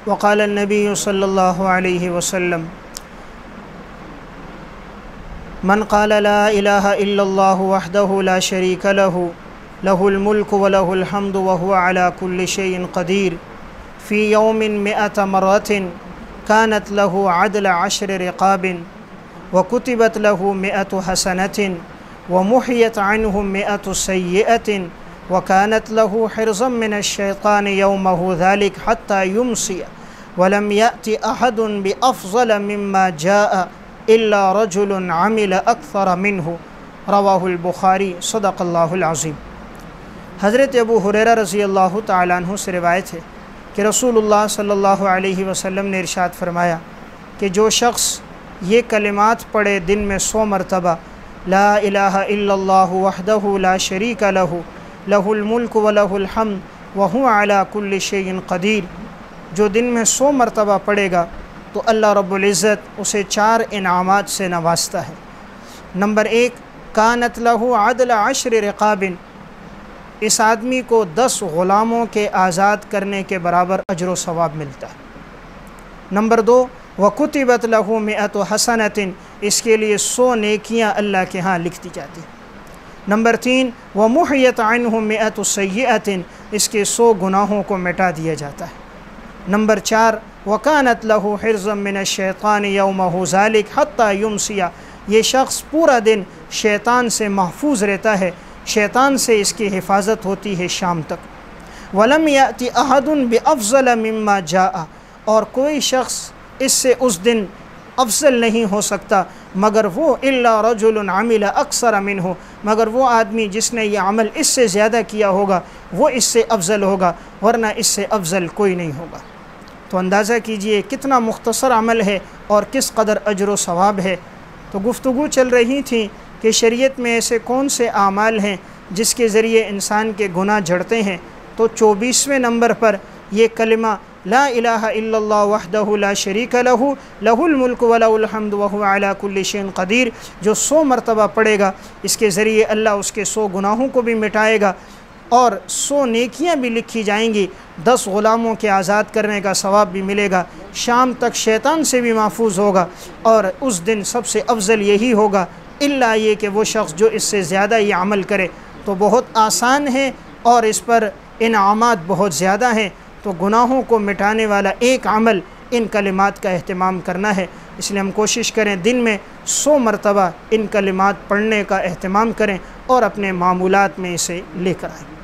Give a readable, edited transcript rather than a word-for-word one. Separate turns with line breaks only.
وقال النبی صلی اللہ علیہ وسلم من قال لا الہ الا اللہ وحدہ لا شریک لہ لہ الملک ولہ الحمد وہو علی کل شیء قدیر فی یوم 100 مرۃ كانت له عدل 10 رقاب وكتبت له 100 حسنة ومحيت عنه 100 سيئة وكانت له حرزا من الشيطان يومه ذلك حتى يمسي ولم يأت أحد بأفضل مما جاء إلا رجل عمل أكثر منه رواہ البخاری صدق اللہ العظیم۔ حضرت ابو ہریرہ رضی اللہ تعالیٰ عنہ سے روایت ہے کہ رسول اللہ صلی اللہ علیہ وسلم نے ارشاد فرمایا کہ جو شخص یہ کلمات پڑھے دن میں 100 مرتبہ لا الہ الا اللہ وحدہ لا شریک لہ لہ الملک ولہ الحمد وہو علی کل شیء قدیر، جو دن میں 100 مرتبہ پڑھے گا تو اللہ رب العزت اسے 4 انعامات سے نوازتا ہے۔ نمبر 1، کانت لہ عدل 10 رقاب، اس آدمی کو 10 غلاموں کے آزاد کرنے کے برابر اجر و ثواب ملتا ہے۔ نمبر 2، وَكُتِبَتْ لَهُ 100 حَسَنَةٍ، اس کے لیے 100 نیکیاں اللہ کے ہاں لکھ دی جاتی ہیں۔ نمبر 3، وَمُحْيَتْ عَنْهُ 100 سَيِّئَةٍ، اس کے 100 گناہوں کو مٹا دیا جاتا ہے۔ نمبر 4، وَكَانَتْ لَهُ حِرْزًا مِّنَ الشَّيْطَانِ يَوْمَهُ ذَلِكَ حَتَّى يُمْسِيَ، یہ شخص پورا دن شیطان سے محفوظ رہتا ہے، شیطان سے اس کی حفاظت ہوتی ہے شام تک۔ وَلَمْ يَأْتِ أَحَدٌ بِأَفْضَلَ مِمَّا جَاءَ، اور کوئی شخص اس سے اس دن افضل نہیں ہو سکتا مگر وہ الا رجل عمل اکثر منہ، مگر وہ آدمی جس نے یہ عمل اس سے زیادہ کیا ہوگا وہ اس سے افضل ہوگا، ورنہ اس سے افضل کوئی نہیں ہوگا۔ تو اندازہ کیجئے کتنا مختصر عمل ہے اور کس قدر اجر و ثواب ہے۔ تو گفتگو چل رہی تھی کہ شریعت میں ایسے کون سے اعمال ہیں جس کے ذریعے انسان کے گناہ جھڑتے ہیں، تو 24ویں نمبر پر یہ کلمہ لا الہ الا اللہ وحدہ لا شریک لہ لہ الملک ولہ الحمد وہو علی کل شیء قدیر، جو 100 مرتبہ پڑھے گا اس کے ذریعے اللہ اس کے 100 گناہوں کو بھی مٹائے گا اور 100 نیکیاں بھی لکھی جائیں گی، 10 غلاموں کے آزاد کرنے کا ثواب بھی ملے گا، شام تک شیطان سے بھی محفوظ ہوگا، اور اس دن سب سے افضل یہی ہوگا الا یہ کہ وہ شخص جو اس سے زیادہ یہ عمل کرے۔ تو بہت آسان ہے اور اس پر انعامات بہت زیادہ ہیں، تو گناہوں کو مٹانے والا ایک عمل ان کلمات کا اہتمام کرنا ہے۔ اس لیے ہم کوشش کریں دن میں 100 مرتبہ ان کلمات پڑھنے کا اہتمام کریں اور اپنے معمولات میں اسے لے کر آئیں۔